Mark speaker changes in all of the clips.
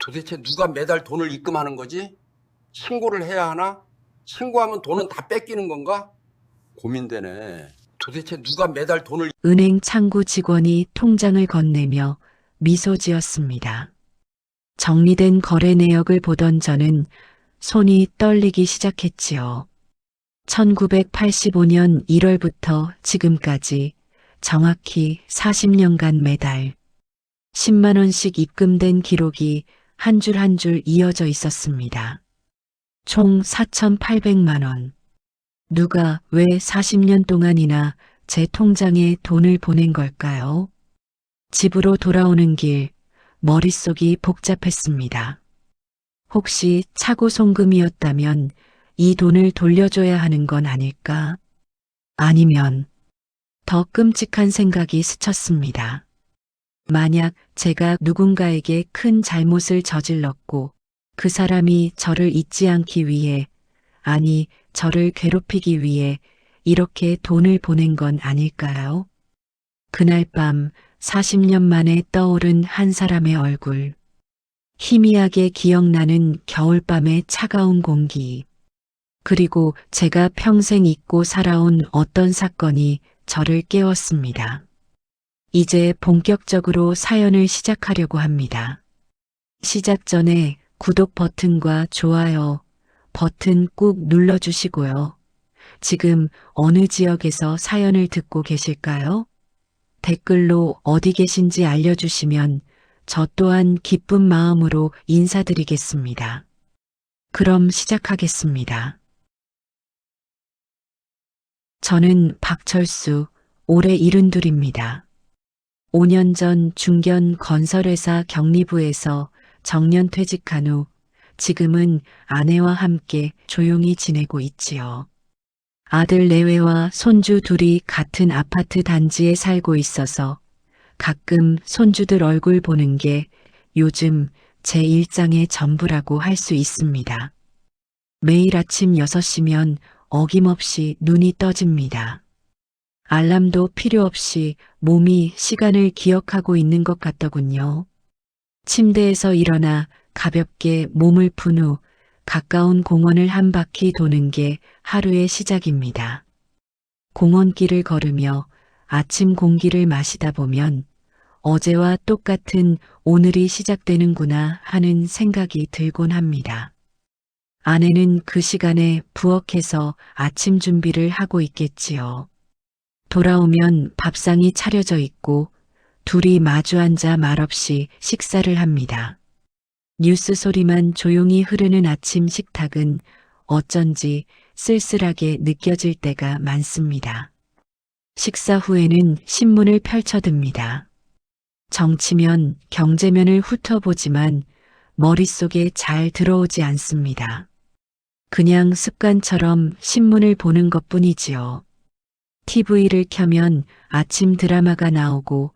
Speaker 1: 도대체 누가 매달 돈을 입금하는 거지? 신고를 해야 하나? 신고하면 돈은 다 뺏기는 건가? 고민되네. 도대체 누가 매달 돈을
Speaker 2: 은행 창구 직원이 통장을 건네며 미소 지었습니다. 정리된 거래 내역을 보던 저는 손이 떨리기 시작했지요. 1985년 1월부터 지금까지 정확히 40년간 매달 10만 원씩 입금된 기록이 한 줄 한 줄 이어져 있었습니다. 총 4,800만 원. 누가 왜 40년 동안이나 제 통장에 돈을 보낸 걸까요? 집으로 돌아오는 길, 머릿속이 복잡했습니다. 혹시 차고 송금이었다면 이 돈을 돌려줘야 하는 건 아닐까? 아니면 더 끔찍한 생각이 스쳤습니다. 만약 제가 누군가에게 큰 잘못을 저질렀고 그 사람이 저를 잊지 않기 위해, 아니 저를 괴롭히기 위해 이렇게 돈을 보낸 건 아닐까요? 그날 밤 40년 만에 떠오른 한 사람의 얼굴. 희미하게 기억나는 겨울밤의 차가운 공기. 그리고 제가 평생 잊고 살아온 어떤 사건이 저를 깨웠습니다. 이제 본격적으로 사연을 시작하려고 합니다. 시작 전에 구독 버튼과 좋아요 버튼 꾹 눌러주시고요. 지금 어느 지역에서 사연을 듣고 계실까요? 댓글로 어디 계신지 알려주시면 저 또한 기쁜 마음으로 인사드리겠습니다. 그럼 시작하겠습니다. 저는 박철수, 올해 72입니다. 5년 전 중견 건설회사 격리부에서 정년 퇴직한 후 지금은 아내와 함께 조용히 지내고 있지요. 아들 내외와 손주 둘이 같은 아파트 단지에 살고 있어서 가끔 손주들 얼굴 보는 게 요즘 제 일상의 전부라고 할 수 있습니다. 매일 아침 6시면 어김없이 눈이 떠집니다. 알람도 필요 없이 몸이 시간을 기억하고 있는 것 같더군요. 침대에서 일어나 가볍게 몸을 푼 후 가까운 공원을 한 바퀴 도는 게 하루의 시작입니다. 공원길을 걸으며 아침 공기를 마시다 보면 어제와 똑같은 오늘이 시작되는구나 하는 생각이 들곤 합니다. 아내는 그 시간에 부엌에서 아침 준비를 하고 있겠지요. 돌아오면 밥상이 차려져 있고 둘이 마주 앉아 말없이 식사를 합니다. 뉴스 소리만 조용히 흐르는 아침 식탁은 어쩐지 쓸쓸하게 느껴질 때가 많습니다. 식사 후에는 신문을 펼쳐듭니다. 정치면 경제면을 훑어보지만 머릿속에 잘 들어오지 않습니다. 그냥 습관처럼 신문을 보는 것뿐이지요. TV를 켜면 아침 드라마가 나오고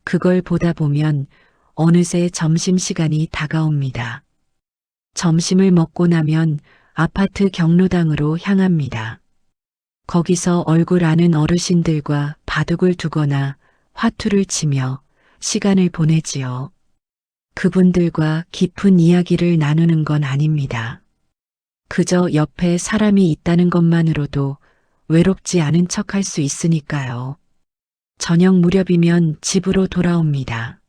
Speaker 2: 그걸 보다 보면 어느새 점심시간이 다가옵니다. 점심을 먹고 나면 아파트 경로당으로 향합니다. 거기서 얼굴 아는 어르신들과 바둑을 두거나 화투를 치며 시간을 보내지요. 그분들과 깊은 이야기를 나누는 건 아닙니다. 그저 옆에 사람이 있다는 것만으로도 외롭지 않은 척 할 수 있으니까요. 저녁 무렵이면 집으로 돌아옵니다.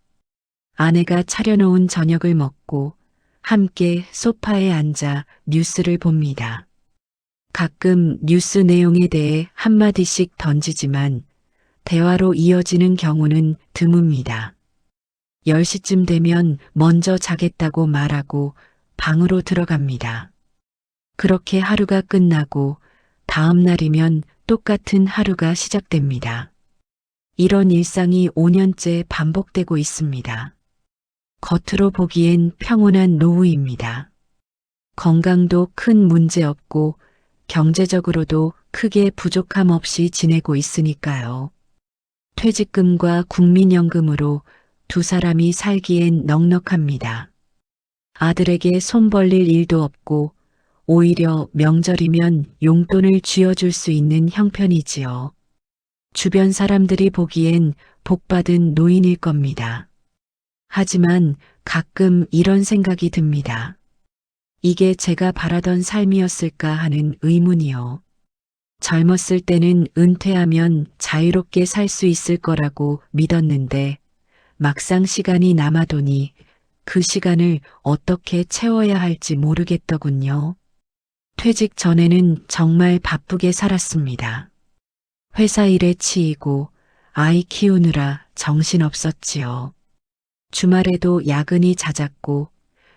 Speaker 2: 아내가 차려놓은 저녁을 먹고 함께 소파에 앉아 뉴스를 봅니다. 가끔 뉴스 내용에 대해 한마디씩 던지지만 대화로 이어지는 경우는 드뭅니다. 10시쯤 되면 먼저 자겠다고 말하고 방으로 들어갑니다. 그렇게 하루가 끝나고 다음 날이면 똑같은 하루가 시작됩니다. 이런 일상이 5년째 반복되고 있습니다. 겉으로 보기엔 평온한 노후입니다. 건강도 큰 문제 없고 경제적으로도 크게 부족함 없이 지내고 있으니까요. 퇴직금과 국민연금으로 두 사람이 살기엔 넉넉합니다. 아들에게 손 벌릴 일도 없고 오히려 명절이면 용돈을 쥐어줄 수 있는 형편이지요. 주변 사람들이 보기엔 복받은 노인일 겁니다. 하지만 가끔 이런 생각이 듭니다. 이게 제가 바라던 삶이었을까 하는 의문이요. 젊었을 때는 은퇴하면 자유롭게 살 수 있을 거라고 믿었는데 막상 시간이 남아도니 그 시간을 어떻게 채워야 할지 모르겠더군요. 퇴직 전에는 정말 바쁘게 살았습니다. 회사 일에 치이고 아이 키우느라 정신없었지요. 주말에도 야근이 잦았고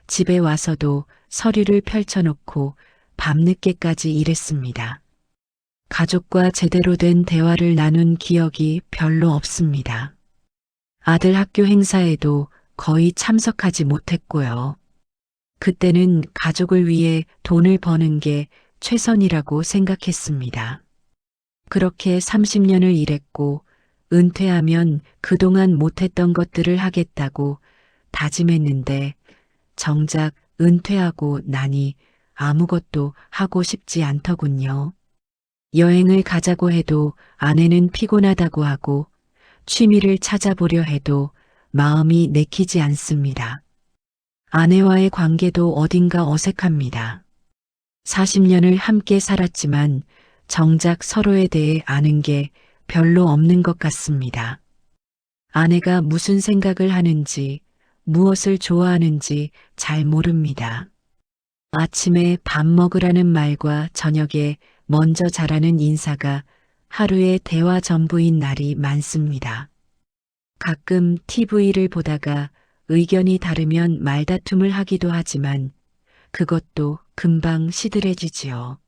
Speaker 2: 집에 와서도 서류를 펼쳐놓고 밤늦게까지 일했습니다. 가족과 제대로 된 대화를 나눈 기억이 별로 없습니다. 아들 학교 행사에도 거의 참석하지 못했고요. 그때는 가족을 위해 돈을 버는 게 최선이라고 생각했습니다. 그렇게 30년을 일했고 은퇴하면 그동안 못했던 것들을 하겠다고 다짐했는데 정작 은퇴하고 나니 아무것도 하고 싶지 않더군요. 여행을 가자고 해도 아내는 피곤하다고 하고 취미를 찾아보려 해도 마음이 내키지 않습니다. 아내와의 관계도 어딘가 어색합니다. 40년을 함께 살았지만 정작 서로에 대해 아는 게 별로 없는 것 같습니다. 아내가 무슨 생각을 하는지, 무엇을 좋아하는지 잘 모릅니다. 아침에 밥 먹으라는 말과 저녁에 먼저 잘하는 인사가 하루의 대화 전부인 날이 많습니다. 가끔 TV를 보다가 의견이 다르면 말다툼을 하기도 하지만 그것도 금방 시들해지지요.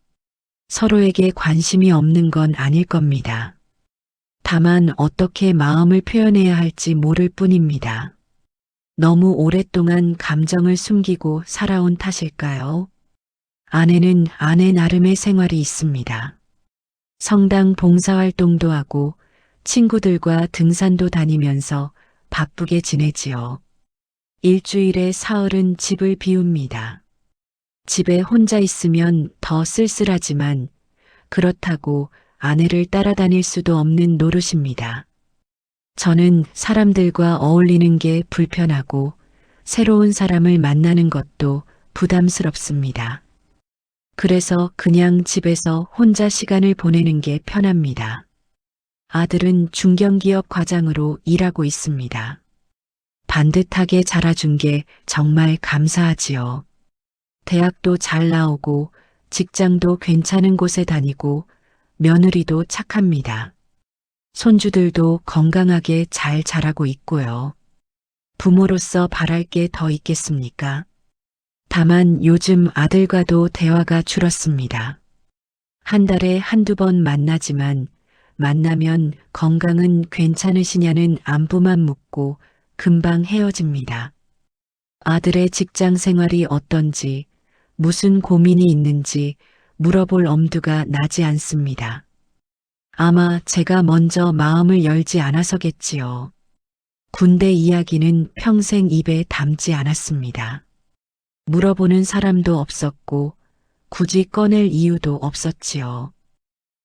Speaker 2: 서로에게 관심이 없는 건 아닐 겁니다. 다만 어떻게 마음을 표현해야 할지 모를 뿐입니다. 너무 오랫동안 감정을 숨기고 살아온 탓일까요? 아내는 아내 나름의 생활이 있습니다. 성당 봉사활동도 하고 친구들과 등산도 다니면서 바쁘게 지내지요. 일주일에 사흘은 집을 비웁니다. 집에 혼자 있으면 더 쓸쓸하지만 그렇다고 아내를 따라다닐 수도 없는 노릇입니다. 저는 사람들과 어울리는 게 불편하고 새로운 사람을 만나는 것도 부담스럽습니다. 그래서 그냥 집에서 혼자 시간을 보내는 게 편합니다. 아들은 중견기업 과장으로 일하고 있습니다. 반듯하게 자라준 게 정말 감사하지요. 대학도 잘 나오고 직장도 괜찮은 곳에 다니고 며느리도 착합니다. 손주들도 건강하게 잘 자라고 있고요. 부모로서 바랄 게 더 있겠습니까? 다만 요즘 아들과도 대화가 줄었습니다. 한 달에 한두 번 만나지만 만나면 건강은 괜찮으시냐는 안부만 묻고 금방 헤어집니다. 아들의 직장 생활이 어떤지, 무슨 고민이 있는지 물어볼 엄두가 나지 않습니다. 아마 제가 먼저 마음을 열지 않아서겠지요. 군대 이야기는 평생 입에 담지 않았습니다. 물어보는 사람도 없었고 굳이 꺼낼 이유도 없었지요.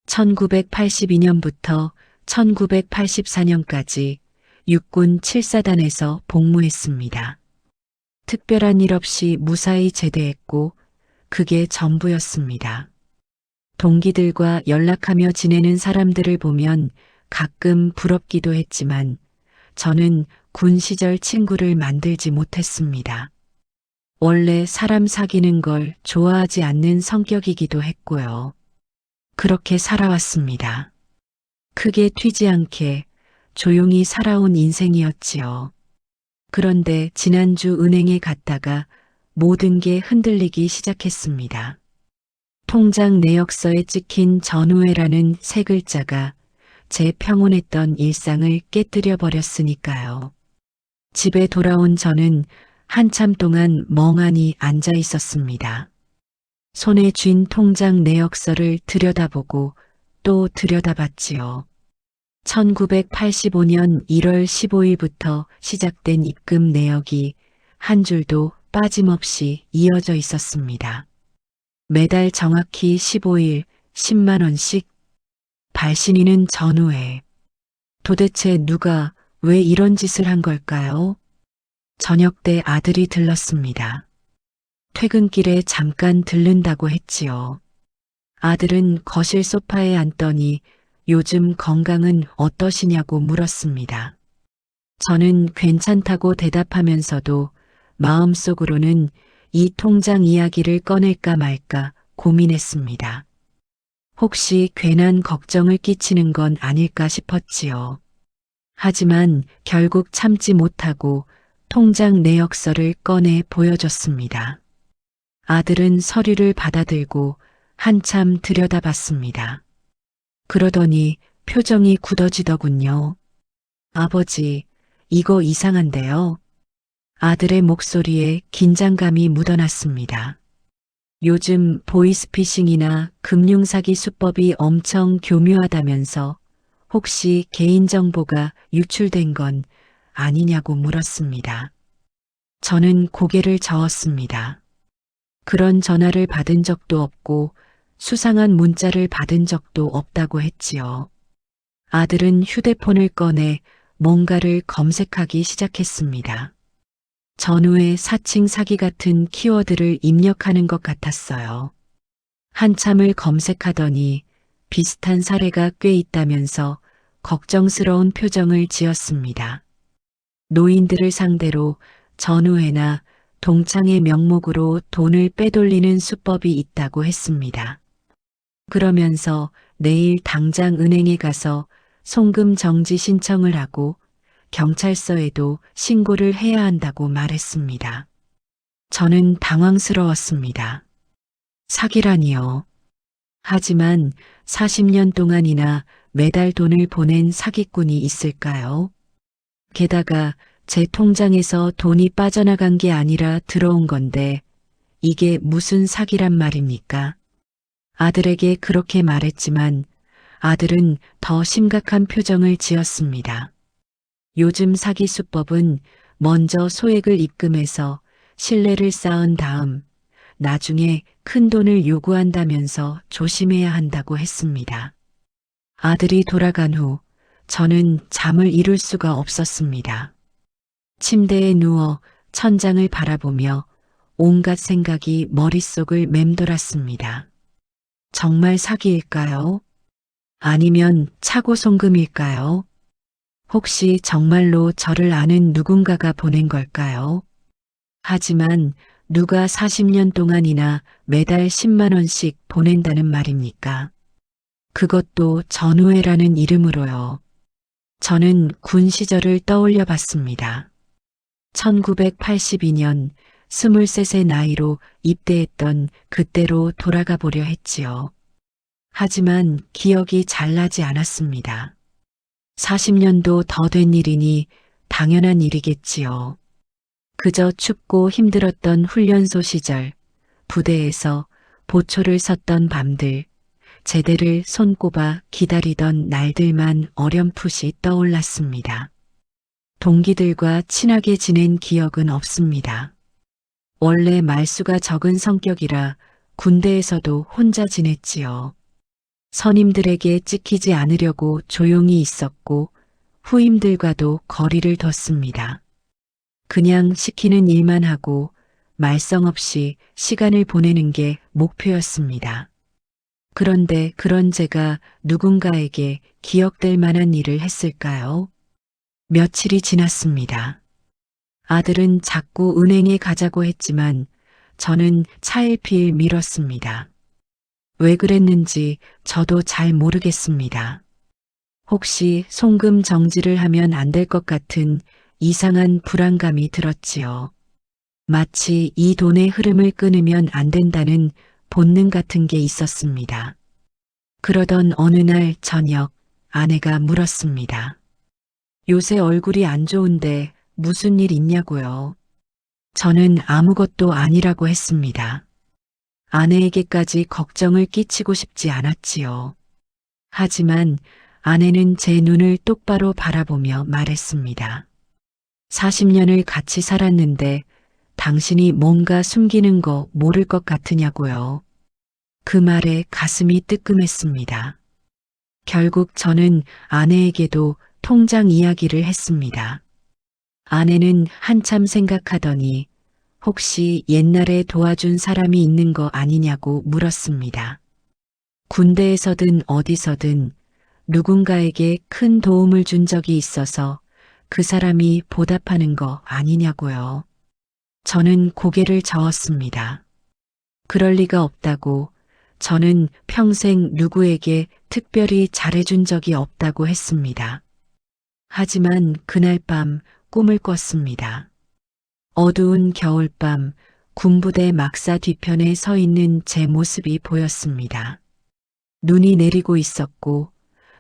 Speaker 2: 1982년부터 1984년까지 육군 7사단에서 복무했습니다. 특별한 일 없이 무사히 제대했고 그게 전부였습니다. 동기들과 연락하며 지내는 사람들을 보면 가끔 부럽기도 했지만 저는 군 시절 친구를 만들지 못했습니다. 원래 사람 사귀는 걸 좋아하지 않는 성격이기도 했고요. 그렇게 살아왔습니다. 크게 튀지 않게 조용히 살아온 인생이었지요. 그런데 지난주 은행에 갔다가 모든 게 흔들리기 시작했습니다. 통장 내역서에 찍힌 전우회라는 세 글자가 제 평온했던 일상을 깨뜨려 버렸으니까요. 집에 돌아온 저는 한참 동안 멍하니 앉아 있었습니다. 손에 쥔 통장 내역서를 들여다보고 또 들여다봤지요. 1985년 1월 15일부터 시작된 입금 내역이 한 줄도 빠짐없이 이어져 있었습니다. 매달 정확히 15일 10만 원씩. 발신인은 전우회. 도대체 누가 왜 이런 짓을 한 걸까요? 저녁 때 아들이 들렀습니다. 퇴근길에 잠깐 들른다고 했지요. 아들은 거실 소파에 앉더니 요즘 건강은 어떠시냐고 물었습니다. 저는 괜찮다고 대답하면서도 마음속으로는 이 통장 이야기를 꺼낼까 말까 고민했습니다. 혹시 괜한 걱정을 끼치는 건 아닐까 싶었지요. 하지만 결국 참지 못하고 통장 내역서를 꺼내 보여줬습니다. 아들은 서류를 받아들고 한참 들여다봤습니다. 그러더니 표정이 굳어지더군요. 아버지, 이거 이상한데요. 아들의 목소리에 긴장감이 묻어났습니다. 요즘 보이스피싱이나 금융사기 수법이 엄청 교묘하다면서 혹시 개인정보가 유출된 건 아니냐고 물었습니다. 저는 고개를 저었습니다. 그런 전화를 받은 적도 없고 수상한 문자를 받은 적도 없다고 했지요. 아들은 휴대폰을 꺼내 뭔가를 검색하기 시작했습니다. 전후의 사칭 사기 같은 키워드를 입력하는 것 같았어요. 한참을 검색하더니 비슷한 사례가 꽤 있다면서 걱정스러운 표정을 지었습니다. 노인들을 상대로 전후회나 동창의 명목으로 돈을 빼돌리는 수법이 있다고 했습니다. 그러면서 내일 당장 은행에 가서 송금 정지 신청을 하고 경찰서에도 신고를 해야 한다고 말했습니다. 저는 당황스러웠습니다. 사기라니요. 하지만 40년 동안이나 매달 돈을 보낸 사기꾼이 있을까요? 게다가 제 통장에서 돈이 빠져나간 게 아니라 들어온 건데 이게 무슨 사기란 말입니까? 아들에게 그렇게 말했지만 아들은 더 심각한 표정을 지었습니다. 요즘 사기 수법은 먼저 소액을 입금해서 신뢰를 쌓은 다음 나중에 큰 돈을 요구한다면서 조심해야 한다고 했습니다. 아들이 돌아간 후 저는 잠을 이룰 수가 없었습니다. 침대에 누워 천장을 바라보며 온갖 생각이 머릿속을 맴돌았습니다. 정말 사기일까요? 아니면 차고 송금일까요? 혹시 정말로 저를 아는 누군가가 보낸 걸까요? 하지만 누가 40년 동안이나 매달 10만 원씩 보낸다는 말입니까? 그것도 전우회라는 이름으로요. 저는 군 시절을 떠올려 봤습니다. 1982년 23세 나이로 입대했던 그때로 돌아가 보려 했지요. 하지만 기억이 잘 나지 않았습니다. 40년도 더 된 일이니 당연한 일이겠지요. 그저 춥고 힘들었던 훈련소 시절, 부대에서 보초를 섰던 밤들, 제대를 손꼽아 기다리던 날들만 어렴풋이 떠올랐습니다. 동기들과 친하게 지낸 기억은 없습니다. 원래 말수가 적은 성격이라 군대에서도 혼자 지냈지요. 선임들에게 찍히지 않으려고 조용히 있었고 후임들과도 거리를 뒀습니다. 그냥 시키는 일만 하고 말썽 없이 시간을 보내는 게 목표였습니다. 그런데 그런 제가 누군가에게 기억될 만한 일을 했을까요? 며칠이 지났습니다. 아들은 자꾸 은행에 가자고 했지만 저는 차일피일 미뤘습니다. 왜 그랬는지 저도 잘 모르겠습니다. 혹시 송금 정지를 하면 안 될 것 같은 이상한 불안감이 들었지요. 마치 이 돈의 흐름을 끊으면 안 된다는 본능 같은 게 있었습니다. 그러던 어느 날 저녁 아내가 물었습니다. 요새 얼굴이 안 좋은데 무슨 일 있냐고요. 저는 아무것도 아니라고 했습니다. 아내에게까지 걱정을 끼치고 싶지 않았지요. 하지만 아내는 제 눈을 똑바로 바라보며 말했습니다. 40년을 같이 살았는데 당신이 뭔가 숨기는 거 모를 것 같으냐고요. 그 말에 가슴이 뜨끔했습니다. 결국 저는 아내에게도 통장 이야기를 했습니다. 아내는 한참 생각하더니 혹시 옛날에 도와준 사람이 있는 거 아니냐고 물었습니다. 군대에서든 어디서든 누군가에게 큰 도움을 준 적이 있어서 그 사람이 보답하는 거 아니냐고요. 저는 고개를 저었습니다. 그럴 리가 없다고, 저는 평생 누구에게 특별히 잘해준 적이 없다고 했습니다. 하지만 그날 밤 꿈을 꿨습니다. 어두운 겨울밤 군부대 막사 뒤편에 서 있는 제 모습이 보였습니다. 눈이 내리고 있었고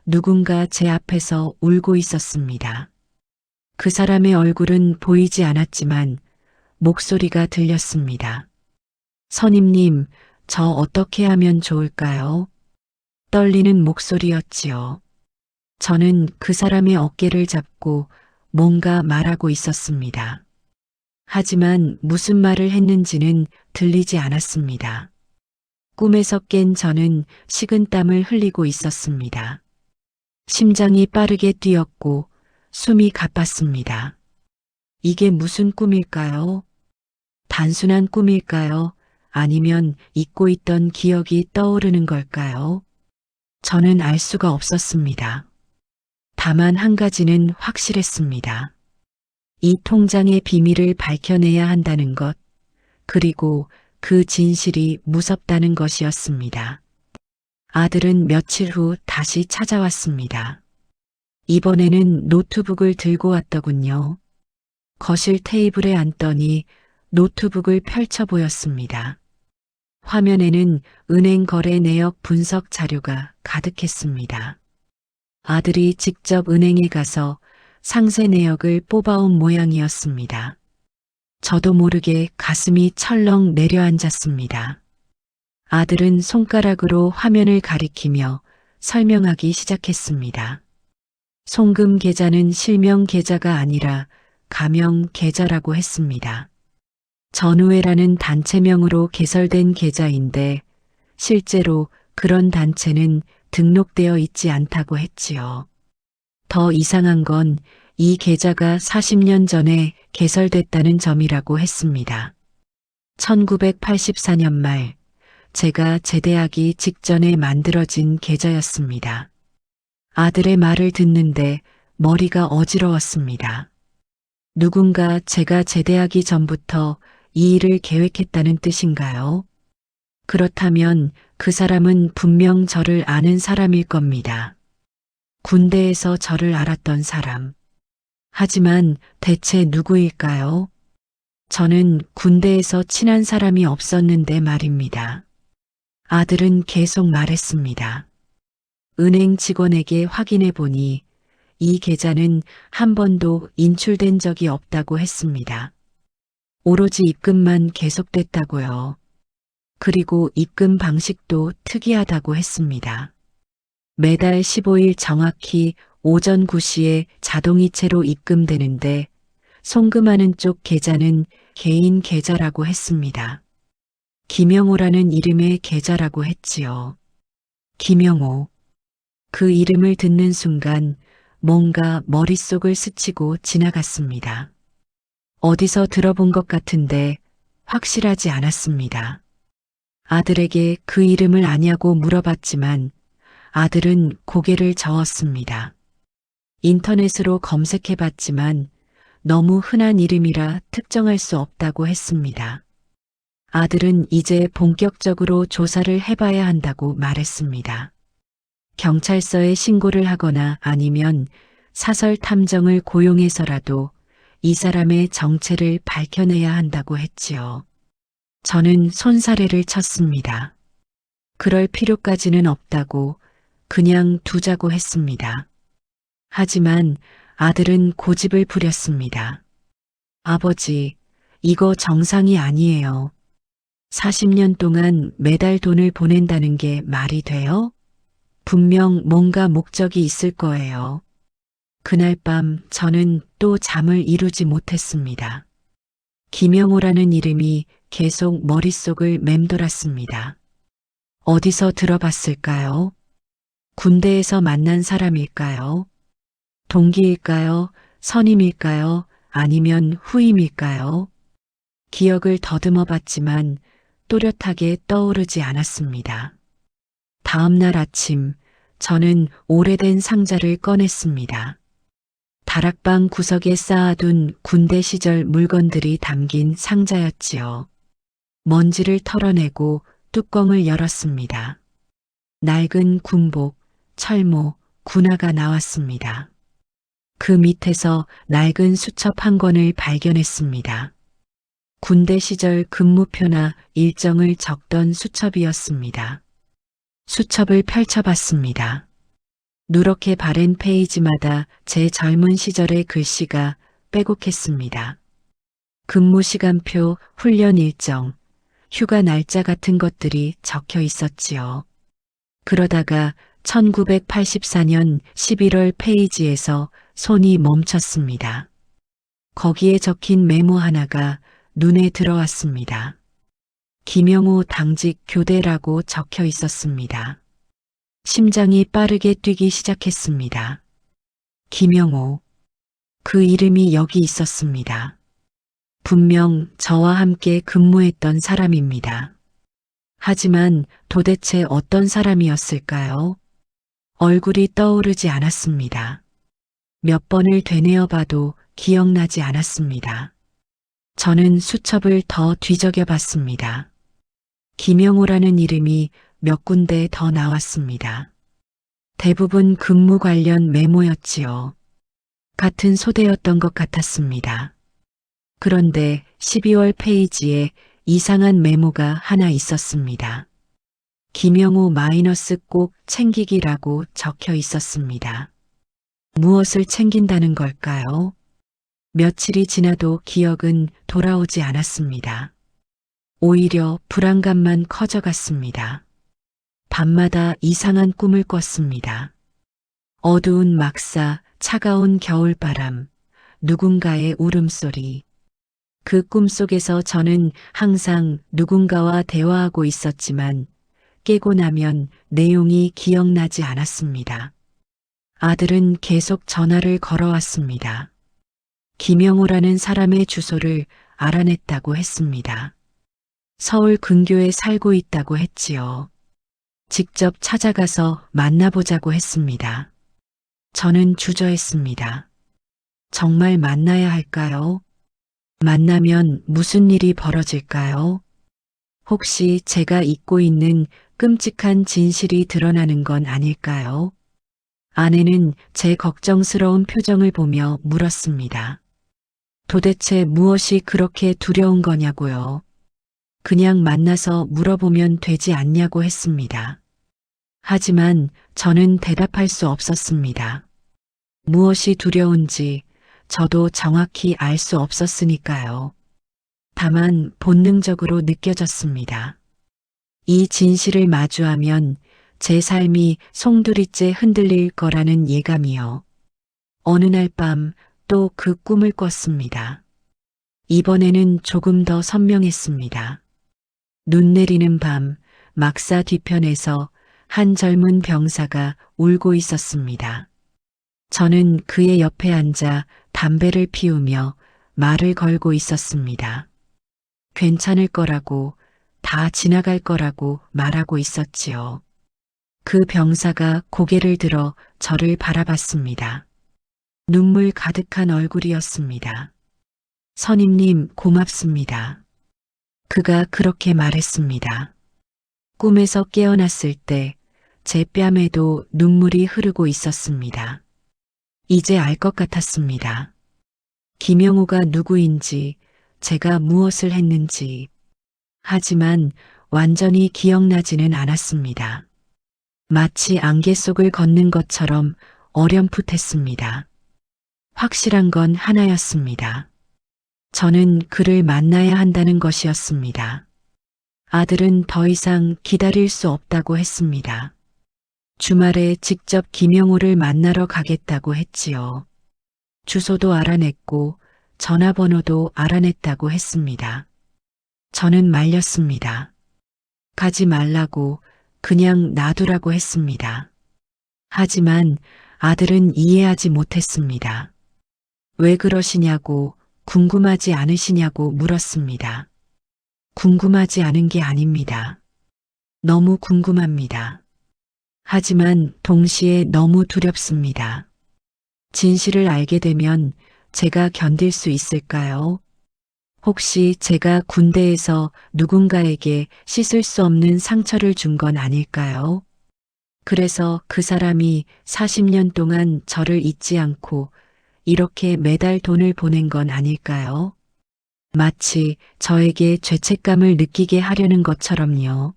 Speaker 2: 누군가 제 앞에서 울고 있었습니다. 그 사람의 얼굴은 보이지 않았지만 목소리가 들렸습니다. 선임님, 저 어떻게 하면 좋을까요? 떨리는 목소리였지요. 저는 그 사람의 어깨를 잡고 뭔가 말하고 있었습니다. 하지만 무슨 말을 했는지는 들리지 않았습니다. 꿈에서 깬 저는 식은땀을 흘리고 있었습니다. 심장이 빠르게 뛰었고 숨이 가빴습니다. 이게 무슨 꿈일까요? 단순한 꿈일까요? 아니면 잊고 있던 기억이 떠오르는 걸까요? 저는 알 수가 없었습니다. 다만 한 가지는 확실했습니다. 이 통장의 비밀을 밝혀내야 한다는 것, 그리고 그 진실이 무섭다는 것이었습니다. 아들은 며칠 후 다시 찾아왔습니다. 이번에는 노트북을 들고 왔더군요. 거실 테이블에 앉더니 노트북을 펼쳐 보였습니다. 화면에는 은행 거래 내역 분석 자료가 가득했습니다. 아들이 직접 은행에 가서 상세 내역을 뽑아온 모양이었습니다. 저도 모르게 가슴이 철렁 내려앉았습니다. 아들은 손가락으로 화면을 가리키며 설명하기 시작했습니다. 송금 계좌는 실명 계좌가 아니라 가명 계좌라고 했습니다. 전우회라는 단체명으로 개설된 계좌인데 실제로 그런 단체는 등록되어 있지 않다고 했지요. 더 이상한 건 이 계좌가 40년 전에 개설됐다는 점이라고 했습니다. 1984년 말 제가 제대하기 직전에 만들어진 계좌였습니다. 아들의 말을 듣는데 머리가 어지러웠습니다. 누군가 제가 제대하기 전부터 이 일을 계획했다는 뜻인가요? 그렇다면 그 사람은 분명 저를 아는 사람일 겁니다. 군대에서 저를 알았던 사람. 하지만 대체 누구일까요? 저는 군대에서 친한 사람이 없었는데 말입니다. 아들은 계속 말했습니다. 은행 직원에게 확인해 보니 이 계좌는 한 번도 인출된 적이 없다고 했습니다. 오로지 입금만 계속됐다고요. 그리고 입금 방식도 특이하다고 했습니다. 매달 15일 정확히 오전 9시에 자동이체로 입금되는데 송금하는 쪽 계좌는 개인 계좌라고 했습니다. 김영호라는 이름의 계좌라고 했지요. 김영호. 그 이름을 듣는 순간 뭔가 머릿속을 스치고 지나갔습니다. 어디서 들어본 것 같은데 확실하지 않았습니다. 아들에게 그 이름을 아냐고 물어봤지만 아들은 고개를 저었습니다. 인터넷으로 검색해봤지만 너무 흔한 이름이라 특정할 수 없다고 했습니다. 아들은 이제 본격적으로 조사를 해봐야 한다고 말했습니다. 경찰서에 신고를 하거나 아니면 사설 탐정을 고용해서라도 이 사람의 정체를 밝혀내야 한다고 했지요. 저는 손사래를 쳤습니다. 그럴 필요까지는 없다고 그냥 두자고 했습니다. 하지만 아들은 고집을 부렸습니다. 아버지, 이거 정상이 아니에요. 40년 동안 매달 돈을 보낸다는 게 말이 돼요? 분명 뭔가 목적이 있을 거예요. 그날 밤 저는 또 잠을 이루지 못했습니다. 김영호라는 이름이 계속 머릿속을 맴돌았습니다. 어디서 들어봤을까요? 군대에서 만난 사람일까요? 동기일까요? 선임일까요? 아니면 후임일까요? 기억을 더듬어 봤지만 또렷하게 떠오르지 않았습니다. 다음 날 아침, 저는 오래된 상자를 꺼냈습니다. 다락방 구석에 쌓아둔 군대 시절 물건들이 담긴 상자였지요. 먼지를 털어내고 뚜껑을 열었습니다. 낡은 군복, 철모, 군화가 나왔습니다. 그 밑에서 낡은 수첩 한 권을 발견했습니다. 군대 시절 근무표나 일정을 적던 수첩이었습니다. 수첩을 펼쳐봤습니다. 누렇게 바랜 페이지마다 제 젊은 시절의 글씨가 빼곡했습니다. 근무 시간표, 훈련 일정, 휴가 날짜 같은 것들이 적혀 있었지요. 그러다가 1984년 11월 페이지에서 손이 멈췄습니다. 거기에 적힌 메모 하나가 눈에 들어왔습니다. 김영호 당직 교대라고 적혀 있었습니다. 심장이 빠르게 뛰기 시작했습니다. 김영호. 그 이름이 여기 있었습니다. 분명 저와 함께 근무했던 사람입니다. 하지만 도대체 어떤 사람이었을까요? 얼굴이 떠오르지 않았습니다. 몇 번을 되뇌어 봐도 기억나지 않았습니다. 저는 수첩을 더 뒤적여 봤습니다. 김영호라는 이름이 몇 군데 더 나왔습니다. 대부분 근무 관련 메모였지요. 같은 소대였던 것 같았습니다. 그런데 12월 페이지에 이상한 메모가 하나 있었습니다. 김영호 마이너스 꼭 챙기기라고 적혀 있었습니다. 무엇을 챙긴다는 걸까요? 며칠이 지나도 기억은 돌아오지 않았습니다. 오히려 불안감만 커져갔습니다. 밤마다 이상한 꿈을 꿨습니다. 어두운 막사, 차가운 겨울바람, 누군가의 울음소리. 그 꿈속에서 저는 항상 누군가와 대화하고 있었지만 깨고 나면 내용이 기억나지 않았습니다. 아들은 계속 전화를 걸어왔습니다. 김영호라는 사람의 주소를 알아냈다고 했습니다. 서울 근교에 살고 있다고 했지요. 직접 찾아가서 만나보자고 했습니다. 저는 주저했습니다. 정말 만나야 할까요? 만나면 무슨 일이 벌어질까요? 혹시 제가 잊고 있는 끔찍한 진실이 드러나는 건 아닐까요? 아내는 제 걱정스러운 표정을 보며 물었습니다. 도대체 무엇이 그렇게 두려운 거냐고요? 그냥 만나서 물어보면 되지 않냐고 했습니다. 하지만 저는 대답할 수 없었습니다. 무엇이 두려운지 저도 정확히 알 수 없었으니까요. 다만 본능적으로 느껴졌습니다. 이 진실을 마주하면 제 삶이 송두리째 흔들릴 거라는 예감이요. 어느 날 밤 또 그 꿈을 꿨습니다. 이번에는 조금 더 선명했습니다. 눈 내리는 밤 막사 뒤편에서 한 젊은 병사가 울고 있었습니다. 저는 그의 옆에 앉아 담배를 피우며 말을 걸고 있었습니다. 괜찮을 거라고, 다 지나갈 거라고 말하고 있었지요. 그 병사가 고개를 들어 저를 바라봤습니다. 눈물 가득한 얼굴이었습니다. 선임님 고맙습니다. 그가 그렇게 말했습니다. 꿈에서 깨어났을 때 제 뺨에도 눈물이 흐르고 있었습니다. 이제 알 것 같았습니다. 김영호가 누구인지, 제가 무엇을 했는지. 하지만 완전히 기억나지는 않았습니다. 마치 안개 속을 걷는 것처럼 어렴풋했습니다. 확실한 건 하나였습니다. 저는 그를 만나야 한다는 것이었습니다. 아들은 더 이상 기다릴 수 없다고 했습니다. 주말에 직접 김영호를 만나러 가겠다고 했지요. 주소도 알아냈고 전화번호도 알아냈다고 했습니다. 저는 말렸습니다. 가지 말라고, 그냥 놔두라고 했습니다. 하지만 아들은 이해하지 못했습니다. 왜 그러시냐고 궁금하지 않으시냐고 물었습니다. 궁금하지 않은 게 아닙니다. 너무 궁금합니다. 하지만 동시에 너무 두렵습니다. 진실을 알게 되면 제가 견딜 수 있을까요? 혹시 제가 군대에서 누군가에게 씻을 수 없는 상처를 준 건 아닐까요? 그래서 그 사람이 40년 동안 저를 잊지 않고 이렇게 매달 돈을 보낸 건 아닐까요? 마치 저에게 죄책감을 느끼게 하려는 것처럼요.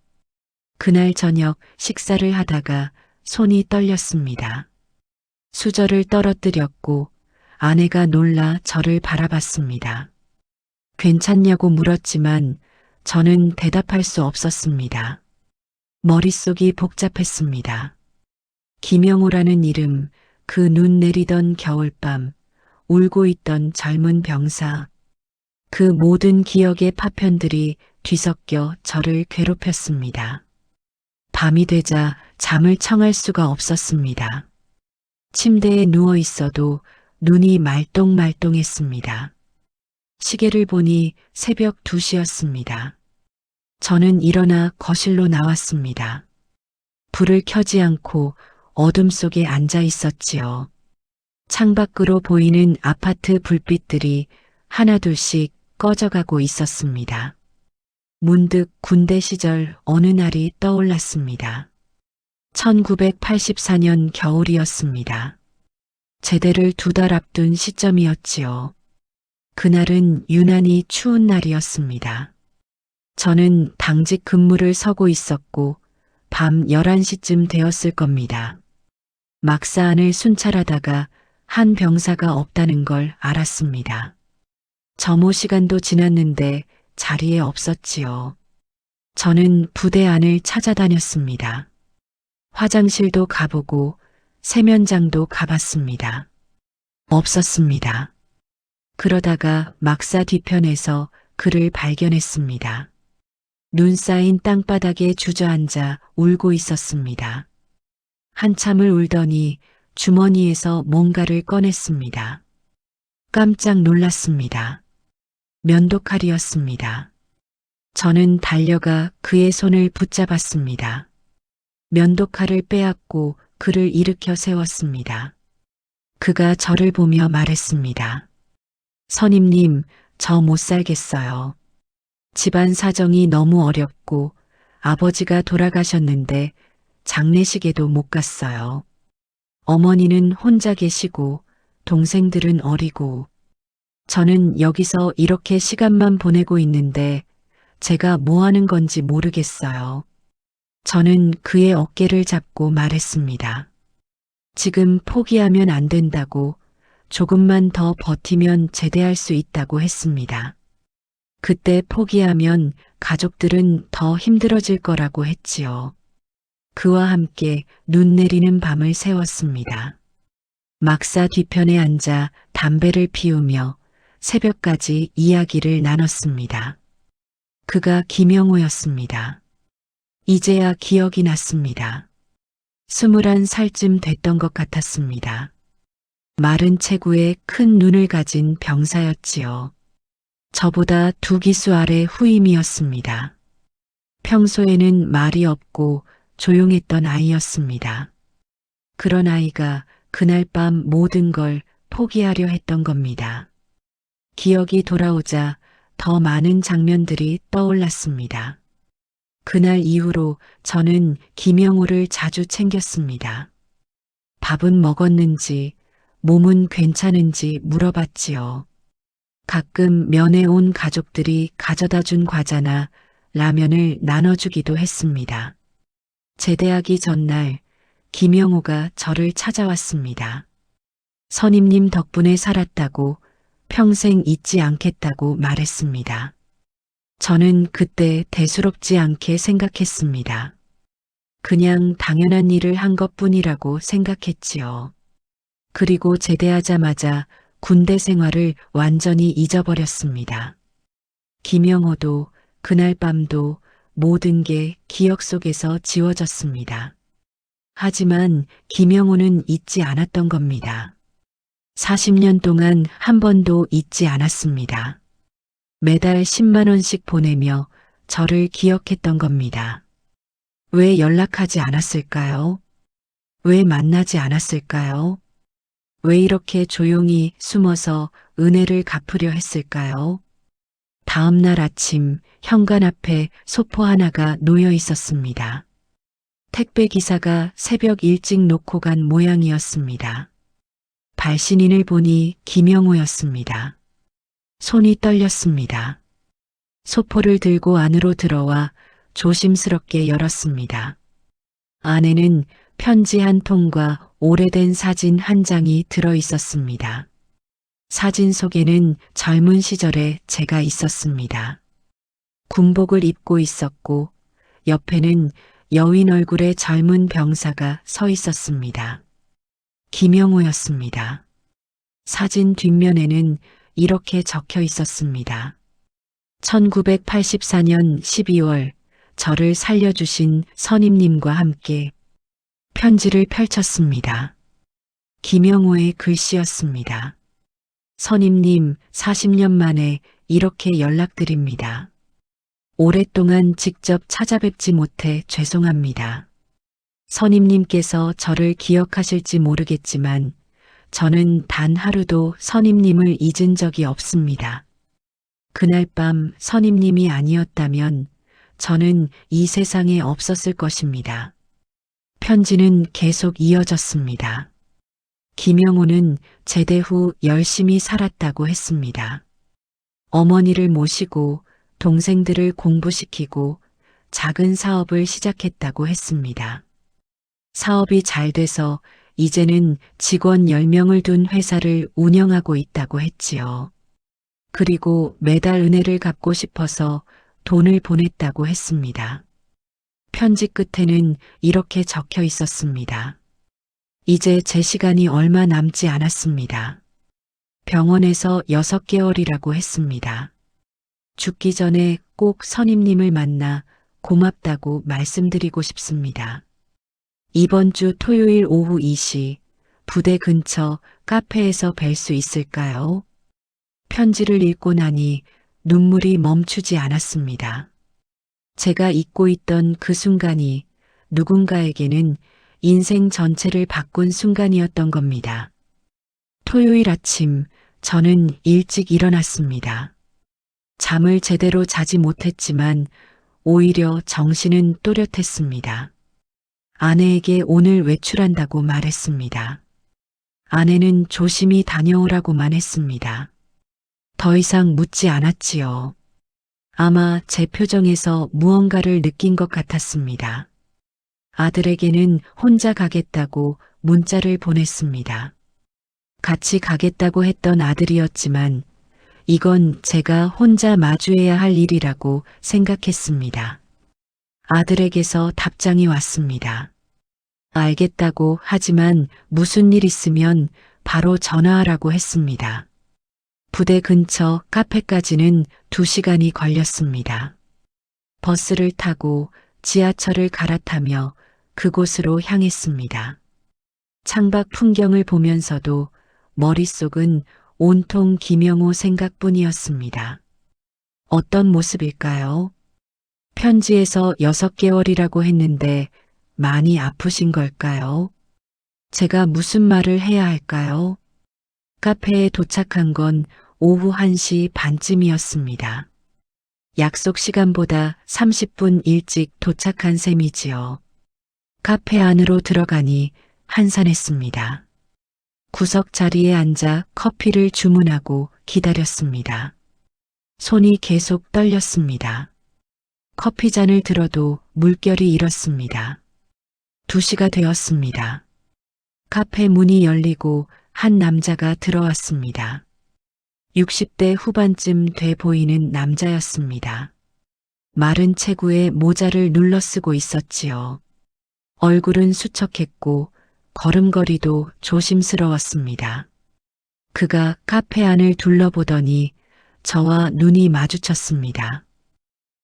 Speaker 2: 그날 저녁 식사를 하다가 손이 떨렸습니다. 수저를 떨어뜨렸고 아내가 놀라 저를 바라봤습니다. 괜찮냐고 물었지만 저는 대답할 수 없었습니다. 머릿속이 복잡했습니다. 김영호라는 이름, 그 눈 내리던 겨울밤, 울고 있던 젊은 병사, 그 모든 기억의 파편들이 뒤섞여 저를 괴롭혔습니다. 밤이 되자 잠을 청할 수가 없었습니다. 침대에 누워 있어도 눈이 말똥말똥했습니다. 시계를 보니 새벽 2시였습니다. 저는 일어나 거실로 나왔습니다. 불을 켜지 않고 어둠 속에 앉아 있었지요. 창밖으로 보이는 아파트 불빛들이 하나둘씩 꺼져가고 있었습니다. 문득 군대 시절 어느 날이 떠올랐습니다. 1984년 겨울이었습니다. 제대를 2달 앞둔 시점이었지요. 그날은 유난히 추운 날이었습니다. 저는 당직 근무를 서고 있었고 밤 11시쯤 되었을 겁니다. 막사 안을 순찰하다가 한 병사가 없다는 걸 알았습니다. 점호 시간도 지났는데 자리에 없었지요. 저는 부대 안을 찾아다녔습니다. 화장실도 가보고 세면장도 가봤습니다. 없었습니다. 그러다가 막사 뒤편에서 그를 발견했습니다. 눈 쌓인 땅바닥에 주저앉아 울고 있었습니다. 한참을 울더니 주머니에서 뭔가를 꺼냈습니다. 깜짝 놀랐습니다. 면도칼이었습니다. 저는 달려가 그의 손을 붙잡았습니다. 면도칼을 빼앗고 그를 일으켜 세웠습니다. 그가 저를 보며 말했습니다. 선임님, 저 못 살겠어요. 집안 사정이 너무 어렵고 아버지가 돌아가셨는데 장례식에도 못 갔어요. 어머니는 혼자 계시고 동생들은 어리고 저는 여기서 이렇게 시간만 보내고 있는데 제가 뭐 하는 건지 모르겠어요. 저는 그의 어깨를 잡고 말했습니다. 지금 포기하면 안 된다고, 조금만 더 버티면 제대할 수 있다고 했습니다. 그때 포기하면 가족들은 더 힘들어질 거라고 했지요. 그와 함께 눈 내리는 밤을 새웠습니다. 막사 뒤편에 앉아 담배를 피우며 새벽까지 이야기를 나눴습니다. 그가 김영호였습니다. 이제야 기억이 났습니다. 21살쯤 됐던 것 같았습니다. 마른 체구에 큰 눈을 가진 병사였지요. 저보다 2기수 아래 후임이었습니다. 평소에는 말이 없고 조용했던 아이였습니다. 그런 아이가 그날 밤 모든 걸 포기하려 했던 겁니다. 기억이 돌아오자 더 많은 장면들이 떠올랐습니다. 그날 이후로 저는 김영호를 자주 챙겼습니다. 밥은 먹었는지, 몸은 괜찮은지 물어봤지요. 가끔 면회 온 가족들이 가져다 준 과자나 라면을 나눠주기도 했습니다. 제대하기 전날 김영호가 저를 찾아왔습니다. 선임님 덕분에 살았다고, 평생 잊지 않겠다고 말했습니다. 저는 그때 대수롭지 않게 생각했습니다. 그냥 당연한 일을 한 것뿐이라고 생각했지요. 그리고 제대하자마자 군대 생활을 완전히 잊어버렸습니다. 김영호도 그날 밤도 모든 게 기억 속에서 지워졌습니다. 하지만 김영호는 잊지 않았던 겁니다. 40년 동안 한 번도 잊지 않았습니다. 매달 10만 원씩 보내며 저를 기억했던 겁니다. 왜 연락하지 않았을까요? 왜 만나지 않았을까요? 왜 이렇게 조용히 숨어서 은혜를 갚으려 했을까요? 다음 날 아침 현관 앞에 소포 하나가 놓여 있었습니다. 택배 기사가 새벽 일찍 놓고 간 모양이었습니다. 발신인을 보니 김영호였습니다. 손이 떨렸습니다. 소포를 들고 안으로 들어와 조심스럽게 열었습니다. 안에는 편지 한 통과 오래된 사진 한 장이 들어 있었습니다. 사진 속에는 젊은 시절에 제가 있었습니다. 군복을 입고 있었고 옆에는 여인 얼굴의 젊은 병사가 서 있었습니다. 김영호였습니다. 사진 뒷면에는 이렇게 적혀 있었습니다. 1984년 12월 저를 살려주신 선임님과 함께 편지를 펼쳤습니다. 김영호의 글씨였습니다. 선임님, 40년 만에 이렇게 연락드립니다. 오랫동안 직접 찾아뵙지 못해 죄송합니다. 선임님께서 저를 기억하실지 모르겠지만 저는 단 하루도 선임님을 잊은 적이 없습니다. 그날 밤 선임님이 아니었다면 저는 이 세상에 없었을 것입니다. 편지는 계속 이어졌습니다. 김영호는 제대 후 열심히 살았다고 했습니다. 어머니를 모시고 동생들을 공부시키고 작은 사업을 시작했다고 했습니다. 사업이 잘 돼서 이제는 직원 10명을 둔 회사를 운영하고 있다고 했지요. 그리고 매달 은혜를 갚고 싶어서 돈을 보냈다고 했습니다. 편지 끝에는 이렇게 적혀 있었습니다. 이제 제 시간이 얼마 남지 않았습니다. 병원에서 6개월이라고 했습니다. 죽기 전에 꼭 선임님을 만나 고맙다고 말씀드리고 싶습니다. 이번 주 토요일 오후 2시 부대 근처 카페에서 뵐 수 있을까요? 편지를 읽고 나니 눈물이 멈추지 않았습니다. 제가 잊고 있던 그 순간이 누군가에게는 인생 전체를 바꾼 순간이었던 겁니다. 토요일 아침 저는 일찍 일어났습니다. 잠을 제대로 자지 못했지만 오히려 정신은 또렷했습니다. 아내에게 오늘 외출한다고 말했습니다. 아내는 조심히 다녀오라고만 했습니다. 더 이상 묻지 않았지요. 아마 제 표정에서 무언가를 느낀 것 같았습니다. 아들에게는 혼자 가겠다고 문자를 보냈습니다. 같이 가겠다고 했던 아들이었지만 이건 제가 혼자 마주해야 할 일이라고 생각했습니다. 아들에게서 답장이 왔습니다. 알겠다고 하지만 무슨 일 있으면 바로 전화하라고 했습니다. 부대 근처 카페까지는 2시간이 걸렸습니다. 버스를 타고 지하철을 갈아타며 그곳으로 향했습니다. 창밖 풍경을 보면서도 머릿속은 온통 김영호 생각뿐이었습니다. 어떤 모습일까요? 편지에서 6개월이라고 했는데 많이 아프신 걸까요? 제가 무슨 말을 해야 할까요? 카페에 도착한 건 오후 1시 반쯤이었습니다. 약속 시간보다 30분 일찍 도착한 셈이지요. 카페 안으로 들어가니 한산했습니다. 구석 자리에 앉아 커피를 주문하고 기다렸습니다. 손이 계속 떨렸습니다. 커피잔을 들어도 물결이 일었습니다. 2시가 되었습니다. 카페 문이 열리고 한 남자가 들어왔습니다. 60대 후반쯤 돼 보이는 남자였습니다. 마른 체구에 모자를 눌러 쓰고 있었지요. 얼굴은 수척했고 걸음걸이도 조심스러웠습니다. 그가 카페 안을 둘러보더니 저와 눈이 마주쳤습니다.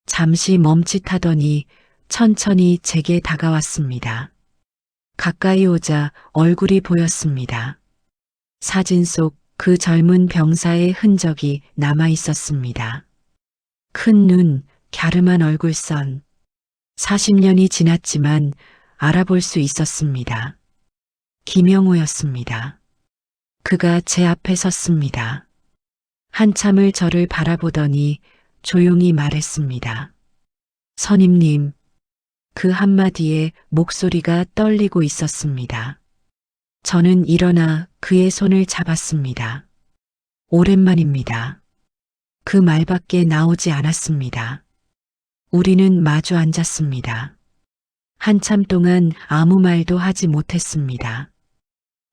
Speaker 2: 잠시 멈칫하더니 천천히 제게 다가왔습니다. 가까이 오자 얼굴이 보였습니다. 사진 속 그 젊은 병사의 흔적이 남아 있었습니다. 큰 눈, 갸름한 얼굴선. 40년이 지났지만 알아볼 수 있었습니다. 김영호였습니다. 그가 제 앞에 섰습니다. 한참을 저를 바라보더니 조용히 말했습니다. 선임님, 그 한마디에 목소리가 떨리고 있었습니다. 저는 일어나 그의 손을 잡았습니다. 오랜만입니다. 그 말밖에 나오지 않았습니다. 우리는 마주 앉았습니다. 한참 동안 아무 말도 하지 못했습니다.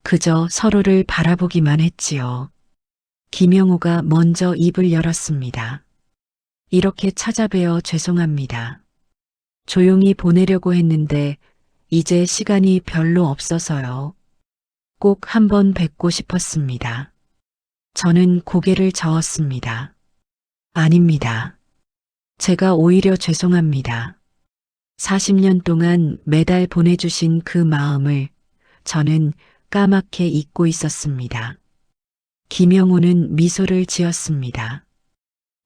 Speaker 2: 그저 서로를 바라보기만 했지요. 김영호가 먼저 입을 열었습니다. 이렇게 찾아뵈어 죄송합니다. 조용히 보내려고 했는데 이제 시간이 별로 없어서요. 꼭 한번 뵙고 싶었습니다. 저는 고개를 저었습니다. 아닙니다. 제가 오히려 죄송합니다. 40년 동안 매달 보내주신 그 마음을 저는 까맣게 잊고 있었습니다. 김영호는 미소를 지었습니다.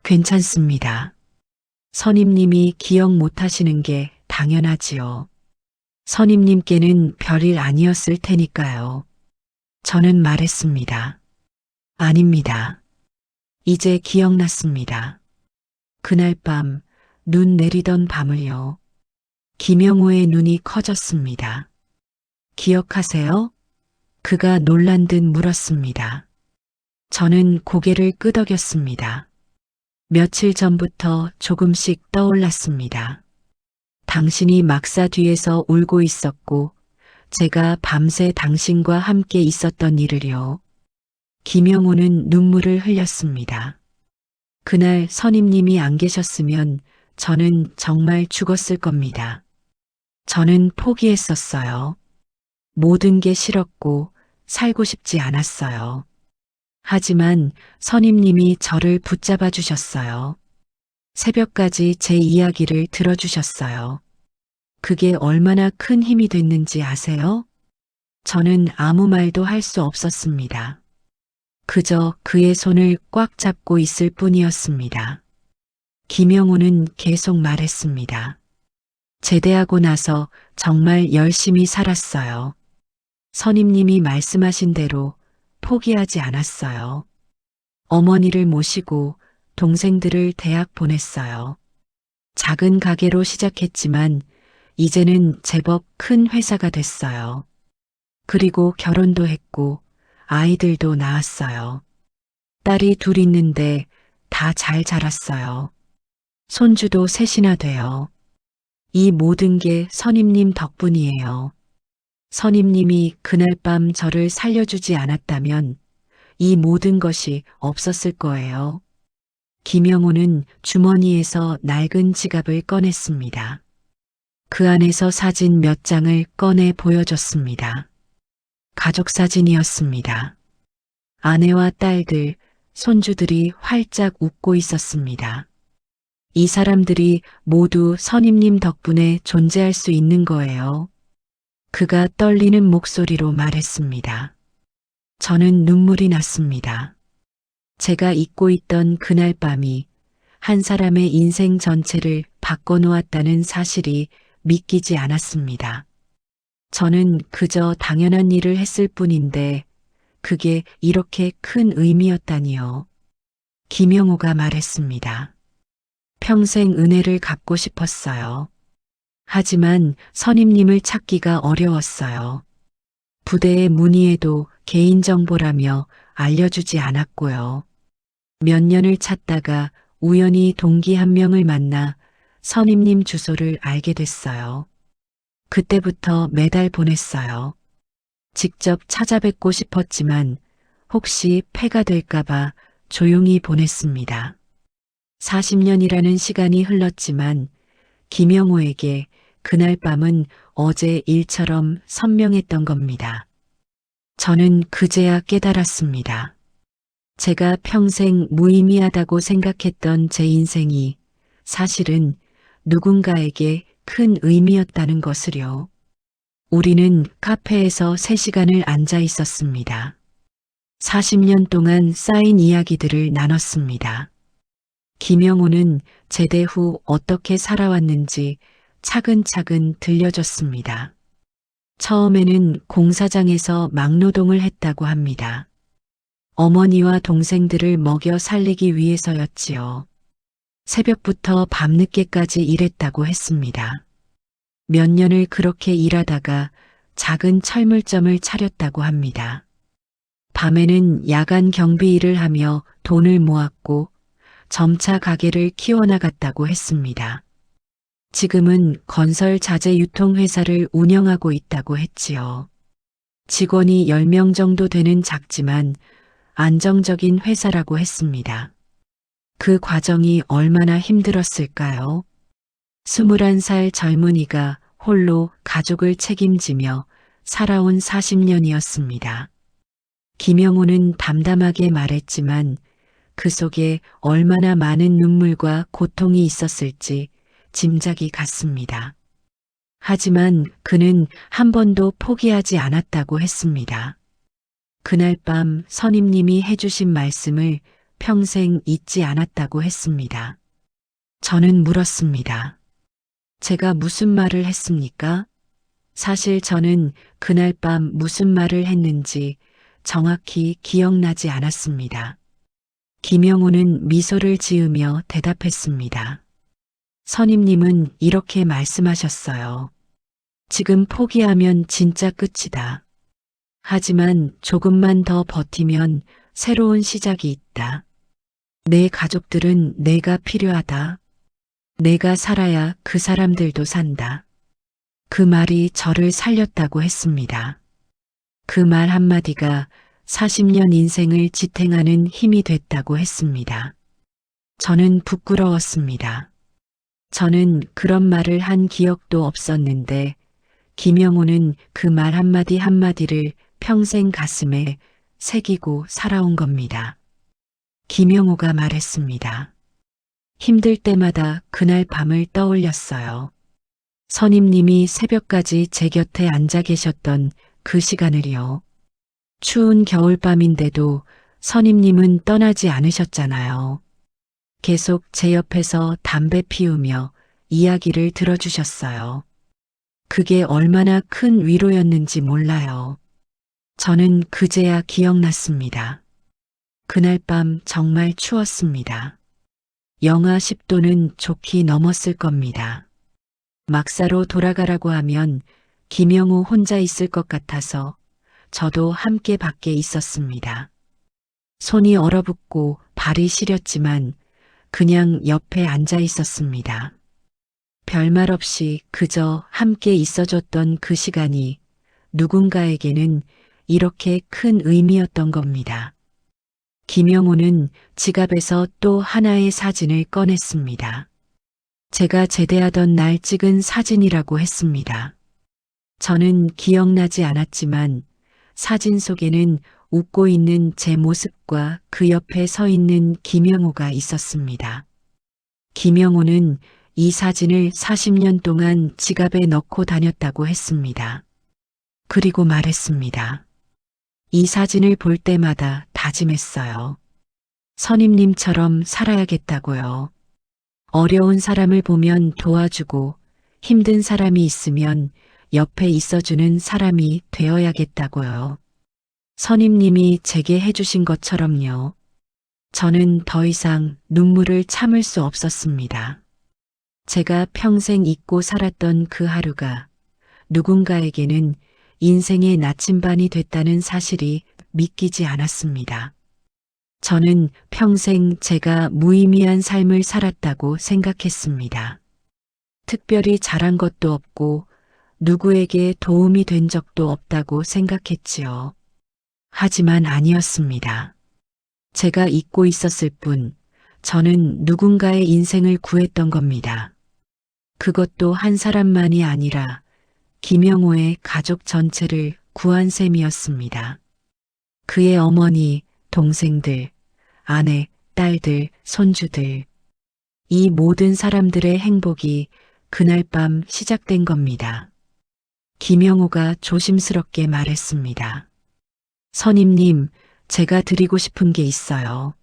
Speaker 2: 괜찮습니다. 선임님이 기억 못하시는 게 당연하지요. 선임님께는 별일 아니었을 테니까요. 저는 말했습니다. 아닙니다. 이제 기억났습니다. 그날 밤, 눈 내리던 밤을요. 김영호의 눈이 커졌습니다. 기억하세요? 그가 놀란 듯 물었습니다. 저는 고개를 끄덕였습니다. 며칠 전부터 조금씩 떠올랐습니다. 당신이 막사 뒤에서 울고 있었고, 제가 밤새 당신과 함께 있었던 일을요. 김영호는 눈물을 흘렸습니다. 그날 선임님이 안 계셨으면 저는 정말 죽었을 겁니다. 저는 포기했었어요. 모든 게 싫었고 살고 싶지 않았어요. 하지만 선임님이 저를 붙잡아 주셨어요. 새벽까지 제 이야기를 들어주셨어요. 그게 얼마나 큰 힘이 됐는지 아세요? 저는 아무 말도 할 수 없었습니다. 그저 그의 손을 꽉 잡고 있을 뿐이었습니다. 김영호는 계속 말했습니다. 제대하고 나서 정말 열심히 살았어요. 선임님이 말씀하신 대로 포기하지 않았어요. 어머니를 모시고 동생들을 대학 보냈어요. 작은 가게로 시작했지만 이제는 제법 큰 회사가 됐어요. 그리고 결혼도 했고 아이들도 낳았어요. 딸이 둘 있는데 다 잘 자랐어요. 손주도 셋이나 돼요. 이 모든 게 선임님 덕분이에요. 선임님이 그날 밤 저를 살려주지 않았다면 이 모든 것이 없었을 거예요. 김영호는 주머니에서 낡은 지갑을 꺼냈습니다. 그 안에서 사진 몇 장을 꺼내 보여줬습니다. 가족 사진이었습니다. 아내와 딸들, 손주들이 활짝 웃고 있었습니다. 이 사람들이 모두 선임님 덕분에 존재할 수 있는 거예요. 그가 떨리는 목소리로 말했습니다. 저는 눈물이 났습니다. 제가 잊고 있던 그날 밤이 한 사람의 인생 전체를 바꿔놓았다는 사실이 믿기지 않았습니다. 저는 그저 당연한 일을 했을 뿐인데 그게 이렇게 큰 의미였다니요. 김영호가 말했습니다. 평생 은혜를 갚고 싶었어요. 하지만 선임님을 찾기가 어려웠어요. 부대의 문의에도 개인정보라며 알려주지 않았고요. 몇 년을 찾다가 우연히 동기 한 명을 만나 선임님 주소를 알게 됐어요. 그때부터 매달 보냈어요. 직접 찾아뵙고 싶었지만 혹시 폐가 될까봐 조용히 보냈습니다. 40년이라는 시간이 흘렀지만 김영호에게 그날 밤은 어제 일처럼 선명했던 겁니다. 저는 그제야 깨달았습니다. 제가 평생 무의미하다고 생각했던 제 인생이 사실은 누군가에게 큰 의미였다는 것을요. 우리는 카페에서 3시간을 앉아 있었습니다. 40년 동안 쌓인 이야기들을 나눴습니다. 김영호는 제대 후 어떻게 살아왔는지 차근차근 들려줬습니다. 처음에는 공사장에서 막노동을 했다고 합니다. 어머니와 동생들을 먹여 살리기 위해서였지요. 새벽부터 밤늦게까지 일했다고 했습니다. 몇 년을 그렇게 일하다가 작은 철물점을 차렸다고 합니다. 밤에는 야간 경비 일을 하며 돈을 모았고 점차 가게를 키워나갔다고 했습니다. 지금은 건설 자재 유통 회사를 운영하고 있다고 했지요. 직원이 10명 정도 되는 작지만 안정적인 회사라고 했습니다. 그 과정이 얼마나 힘들었을까요? 21살 젊은이가 홀로 가족을 책임지며 살아온 40년이었습니다. 김영호는 담담하게 말했지만 그 속에 얼마나 많은 눈물과 고통이 있었을지 짐작이 갔습니다. 하지만 그는 한 번도 포기하지 않았다고 했습니다. 그날 밤 선임님이 해주신 말씀을 평생 잊지 않았다고 했습니다. 저는 물었습니다. 제가 무슨 말을 했습니까? 사실 저는 그날 밤 무슨 말을 했는지 정확히 기억나지 않았습니다. 김영호는 미소를 지으며 대답했습니다. 선임님은 이렇게 말씀하셨어요. 지금 포기하면 진짜 끝이다. 하지만 조금만 더 버티면 새로운 시작이 있다. 내 가족들은 내가 필요하다. 내가 살아야 그 사람들도 산다. 그 말이 저를 살렸다고 했습니다. 그 말 한마디가 40년 인생을 지탱하는 힘이 됐다고 했습니다. 저는 부끄러웠습니다. 저는 그런 말을 한 기억도 없었는데 김영호는 그 말 한마디 한마디를 평생 가슴에 새기고 살아온 겁니다. 김영호가 말했습니다. 힘들 때마다 그날 밤을 떠올렸어요. 선임님이 새벽까지 제 곁에 앉아 계셨던 그 시간을요. 추운 겨울밤인데도 선임님은 떠나지 않으셨잖아요. 계속 제 옆에서 담배 피우며 이야기를 들어주셨어요. 그게 얼마나 큰 위로였는지 몰라요. 저는 그제야 기억났습니다. 그날 밤 정말 추웠습니다. 영하 10도는 좋게 넘었을 겁니다. 막사로 돌아가라고 하면 김영호 혼자 있을 것 같아서 저도 함께 밖에 있었습니다. 손이 얼어붙고 발이 시렸지만 그냥 옆에 앉아 있었습니다. 별말 없이 그저 함께 있어줬던 그 시간이 누군가에게는 이렇게 큰 의미였던 겁니다. 김영호는 지갑에서 또 하나의 사진을 꺼냈습니다. 제가 제대하던 날 찍은 사진이라고 했습니다. 저는 기억나지 않았지만 사진 속에는 웃고 있는 제 모습과 그 옆에 서 있는 김영호가 있었습니다. 김영호는 이 사진을 40년 동안 지갑에 넣고 다녔다고 했습니다. 그리고 말했습니다. 이 사진을 볼 때마다 다짐했어요. 선임님처럼 살아야겠다고요. 어려운 사람을 보면 도와주고 힘든 사람이 있으면 옆에 있어주는 사람이 되어야겠다고요. 선임님이 제게 해주신 것처럼요. 저는 더 이상 눈물을 참을 수 없었습니다. 제가 평생 잊고 살았던 그 하루가 누군가에게는 인생의 나침반이 됐다는 사실이 믿기지 않았습니다. 저는 평생 제가 무의미한 삶을 살았다고 생각했습니다. 특별히 잘한 것도 없고 누구에게 도움이 된 적도 없다고 생각했지요. 하지만 아니었습니다. 제가 잊고 있었을 뿐 저는 누군가의 인생을 구했던 겁니다. 그것도 한 사람만이 아니라 김영호의 가족 전체를 구한 셈이었습니다. 그의 어머니, 동생들, 아내, 딸들, 손주들. 이 모든 사람들의 행복이 그날 밤 시작된 겁니다. 김영호가 조심스럽게 말했습니다. 선임님, 제가 드리고 싶은 게 있어요.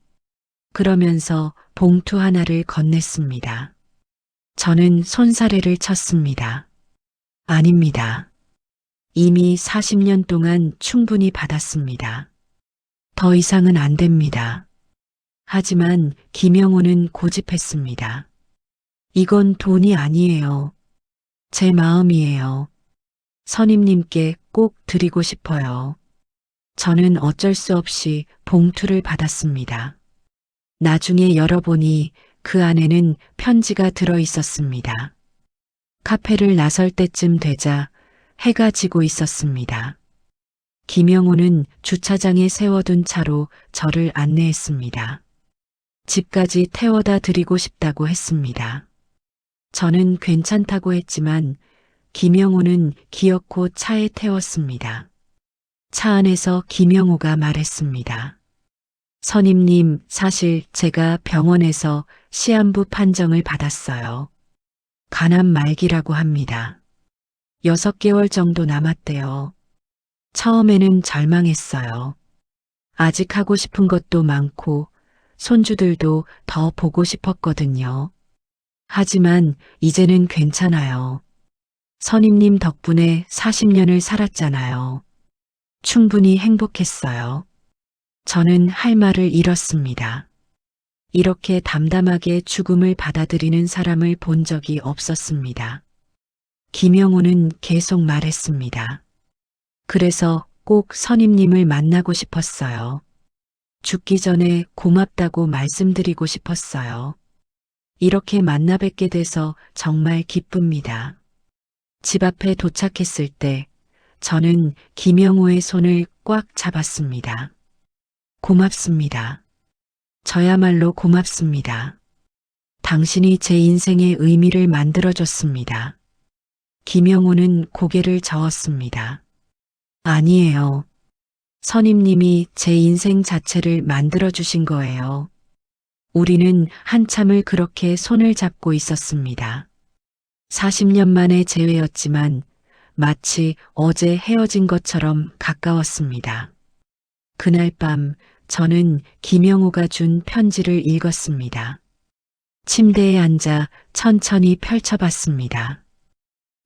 Speaker 2: 그러면서 봉투 하나를 건넸습니다. 저는 손사래를 쳤습니다. 아닙니다. 이미 40년 동안 충분히 받았습니다. 더 이상은 안 됩니다. 하지만 김영호는 고집했습니다. 이건 돈이 아니에요. 제 마음이에요. 선임님께 꼭 드리고 싶어요. 저는 어쩔 수 없이 봉투를 받았습니다. 나중에 열어보니 그 안에는 편지가 들어 있었습니다. 카페를 나설 때쯤 되자 해가 지고 있었습니다. 김영호는 주차장에 세워둔 차로 저를 안내했습니다. 집까지 태워다 드리고 싶다고 했습니다. 저는 괜찮다고 했지만 김영호는 기어코 차에 태웠습니다. 차 안에서 김영호가 말했습니다. 선임님, 사실 제가 병원에서 시한부 판정을 받았어요. 간암 말기라고 합니다. 6개월 정도 남았대요. 처음에는 절망했어요. 아직 하고 싶은 것도 많고 손주들도 더 보고 싶었거든요. 하지만 이제는 괜찮아요. 선임님 덕분에 40년을 살았잖아요. 충분히 행복했어요. 저는 할 말을 잃었습니다. 이렇게 담담하게 죽음을 받아들이는 사람을 본 적이 없었습니다. 김영호는 계속 말했습니다. 그래서 꼭 선임님을 만나고 싶었어요. 죽기 전에 고맙다고 말씀드리고 싶었어요. 이렇게 만나 뵙게 돼서 정말 기쁩니다. 집 앞에 도착했을 때 저는 김영호의 손을 꽉 잡았습니다. 고맙습니다. 저야말로 고맙습니다. 당신이 제 인생의 의미를 만들어줬습니다. 김영호는 고개를 저었습니다. 아니에요. 선임님이 제 인생 자체를 만들어주신 거예요. 우리는 한참을 그렇게 손을 잡고 있었습니다. 40년 만의 재회였지만 마치 어제 헤어진 것처럼 가까웠습니다. 그날 밤 저는 김영호가 준 편지를 읽었습니다. 침대에 앉아 천천히 펼쳐봤습니다.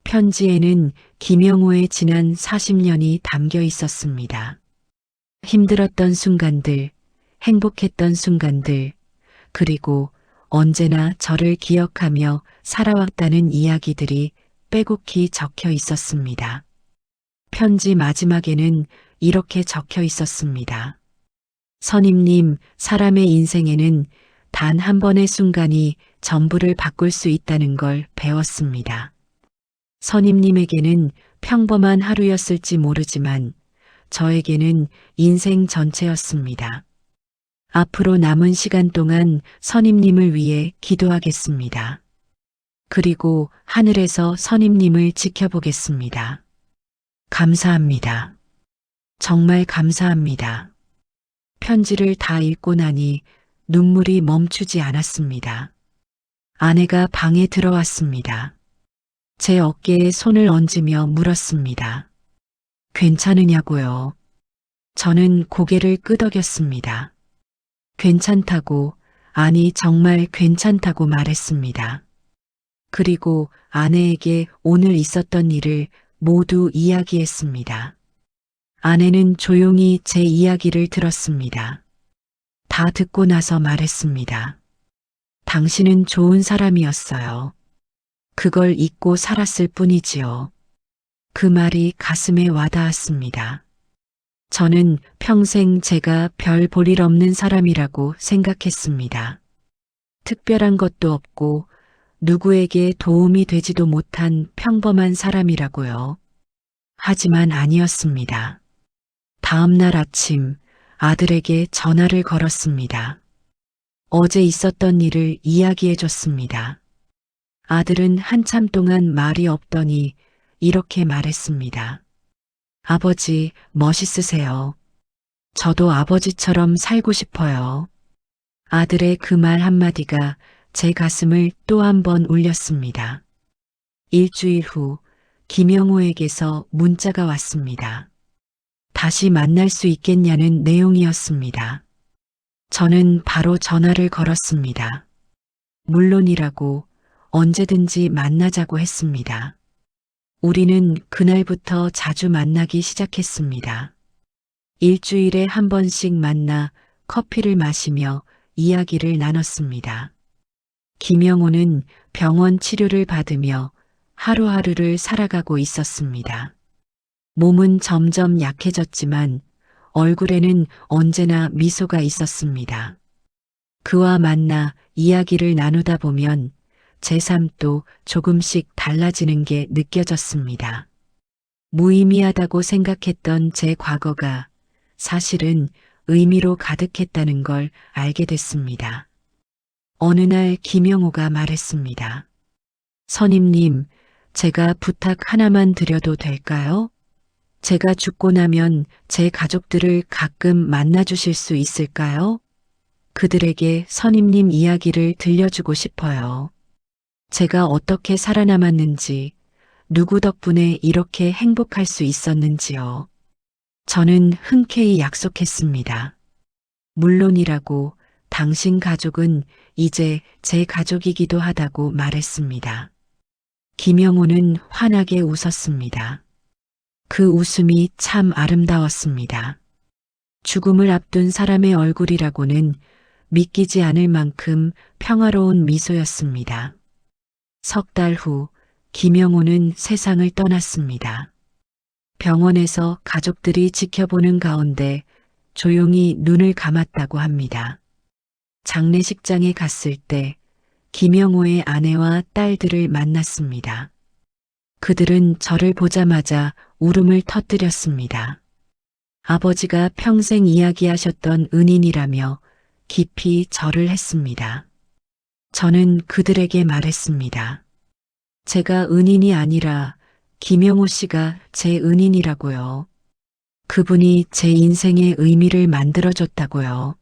Speaker 2: 편지에는 김영호의 지난 40년이 담겨 있었습니다. 힘들었던 순간들, 행복했던 순간들, 그리고 언제나 저를 기억하며 살아왔다는 이야기들이 빼곡히 적혀 있었습니다. 편지 마지막에는 이렇게 적혀 있었습니다. 선임님, 사람의 인생에는 단 한 번의 순간이 전부를 바꿀 수 있다는 걸 배웠습니다. 선임님에게는 평범한 하루였을지 모르지만 저에게는 인생 전체였습니다. 앞으로 남은 시간 동안 선임님을 위해 기도하겠습니다. 그리고 하늘에서 선임님을 지켜보겠습니다. 감사합니다. 정말 감사합니다. 편지를 다 읽고 나니 눈물이 멈추지 않았습니다. 아내가 방에 들어왔습니다. 제 어깨에 손을 얹으며 물었습니다. 괜찮으냐고요? 저는 고개를 끄덕였습니다. 괜찮다고, 아니 정말 괜찮다고 말했습니다. 그리고 아내에게 오늘 있었던 일을 모두 이야기했습니다. 아내는 조용히 제 이야기를 들었습니다. 다 듣고 나서 말했습니다. 당신은 좋은 사람이었어요. 그걸 잊고 살았을 뿐이지요. 그 말이 가슴에 와닿았습니다. 저는 평생 제가 별 볼 일 없는 사람이라고 생각했습니다. 특별한 것도 없고 누구에게 도움이 되지도 못한 평범한 사람이라고요. 하지만 아니었습니다. 다음 날 아침 아들에게 전화를 걸었습니다. 어제 있었던 일을 이야기해 줬습니다. 아들은 한참 동안 말이 없더니 이렇게 말했습니다. 아버지, 멋있으세요. 저도 아버지처럼 살고 싶어요. 아들의 그 말 한마디가 제 가슴을 또 한 번 울렸습니다. 일주일 후 김영호에게서 문자가 왔습니다. 다시 만날 수 있겠냐는 내용이었습니다. 저는 바로 전화를 걸었습니다. 물론이라고 언제든지 만나자고 했습니다. 우리는 그날부터 자주 만나기 시작했습니다. 일주일에 한 번씩 만나 커피를 마시며 이야기를 나눴습니다. 김영호는 병원 치료를 받으며 하루하루를 살아가고 있었습니다. 몸은 점점 약해졌지만 얼굴에는 언제나 미소가 있었습니다. 그와 만나 이야기를 나누다 보면 제 삶도 조금씩 달라지는 게 느껴졌습니다. 무의미하다고 생각했던 제 과거가 사실은 의미로 가득했다는 걸 알게 됐습니다. 어느 날 김영호가 말했습니다. 선임님, 제가 부탁 하나만 드려도 될까요? 제가 죽고 나면 제 가족들을 가끔 만나주실 수 있을까요? 그들에게 선임님 이야기를 들려주고 싶어요. 제가 어떻게 살아남았는지, 누구 덕분에 이렇게 행복할 수 있었는지요. 저는 흔쾌히 약속했습니다. 물론이라고 당신 가족은 이제 제 가족이기도 하다고 말했습니다. 김영호는 환하게 웃었습니다. 그 웃음이 참 아름다웠습니다. 죽음을 앞둔 사람의 얼굴이라고는 믿기지 않을 만큼 평화로운 미소였습니다. 석 달 후 김영호는 세상을 떠났습니다. 병원에서 가족들이 지켜보는 가운데 조용히 눈을 감았다고 합니다. 장례식장에 갔을 때 김영호의 아내와 딸들을 만났습니다. 그들은 저를 보자마자 울음을 터뜨렸습니다. 아버지가 평생 이야기하셨던 은인이라며 깊이 절을 했습니다. 저는 그들에게 말했습니다. 제가 은인이 아니라 김영호 씨가 제 은인이라고요. 그분이 제 인생의 의미를 만들어줬다고요.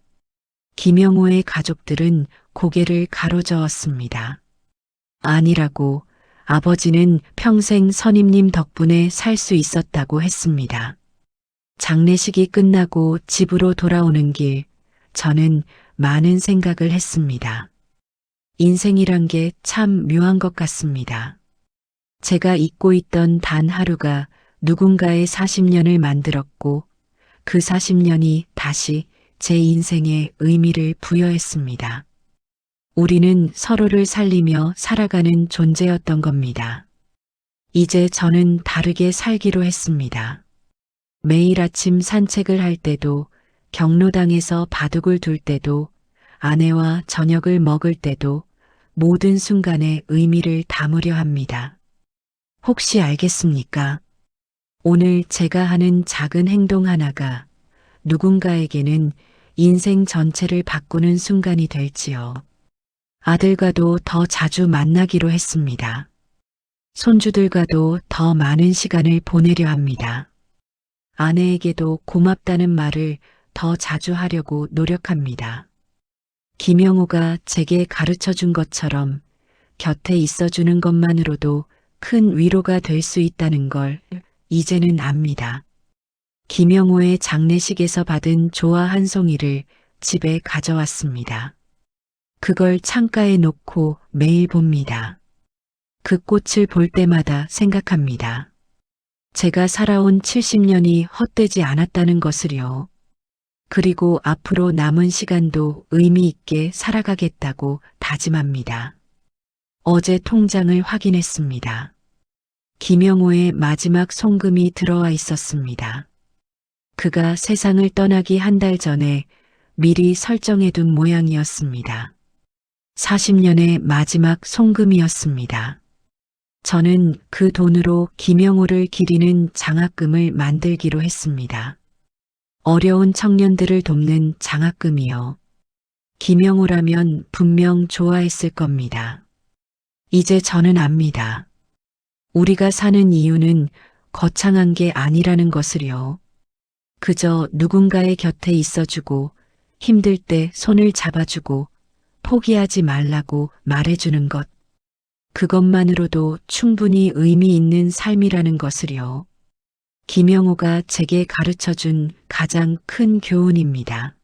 Speaker 2: 김영호의 가족들은 고개를 가로저었습니다. 아니라고, 아버지는 평생 선임님 덕분에 살 수 있었다고 했습니다. 장례식이 끝나고 집으로 돌아오는 길, 저는 많은 생각을 했습니다. 인생이란 게 참 묘한 것 같습니다. 제가 잊고 있던 단 하루가 누군가의 40년을 만들었고 그 40년이 다시 제 인생에 의미를 부여했습니다. 우리는 서로를 살리며 살아가는 존재였던 겁니다. 이제 저는 다르게 살기로 했습니다. 매일 아침 산책을 할 때도, 경로당에서 바둑을 둘 때도, 아내와 저녁을 먹을 때도 모든 순간에 의미를 담으려 합니다. 혹시 알겠습니까? 오늘 제가 하는 작은 행동 하나가 누군가에게는 인생 전체를 바꾸는 순간이 될지요. 아들과도 더 자주 만나기로 했습니다. 손주들과도 더 많은 시간을 보내려 합니다. 아내에게도 고맙다는 말을 더 자주 하려고 노력합니다. 김영호가 제게 가르쳐 준 것처럼 곁에 있어주는 것만으로도 큰 위로가 될 수 있다는 걸 이제는 압니다. 김영호의 장례식에서 받은 조화 한 송이를 집에 가져왔습니다. 그걸 창가에 놓고 매일 봅니다. 그 꽃을 볼 때마다 생각합니다. 제가 살아온 70년이 헛되지 않았다는 것을요. 그리고 앞으로 남은 시간도 의미 있게 살아가겠다고 다짐합니다. 어제 통장을 확인했습니다. 김영호의 마지막 송금이 들어와 있었습니다. 그가 세상을 떠나기 한 달 전에 미리 설정해둔 모양이었습니다. 40년의 마지막 송금이었습니다. 저는 그 돈으로 김영호를 기리는 장학금을 만들기로 했습니다. 어려운 청년들을 돕는 장학금이요. 김영호라면 분명 좋아했을 겁니다. 이제 저는 압니다. 우리가 사는 이유는 거창한 게 아니라는 것을요. 그저 누군가의 곁에 있어주고 힘들 때 손을 잡아주고 포기하지 말라고 말해주는 것. 그것만으로도 충분히 의미 있는 삶이라는 것을요. 김영호가 제게 가르쳐 준 가장 큰 교훈입니다.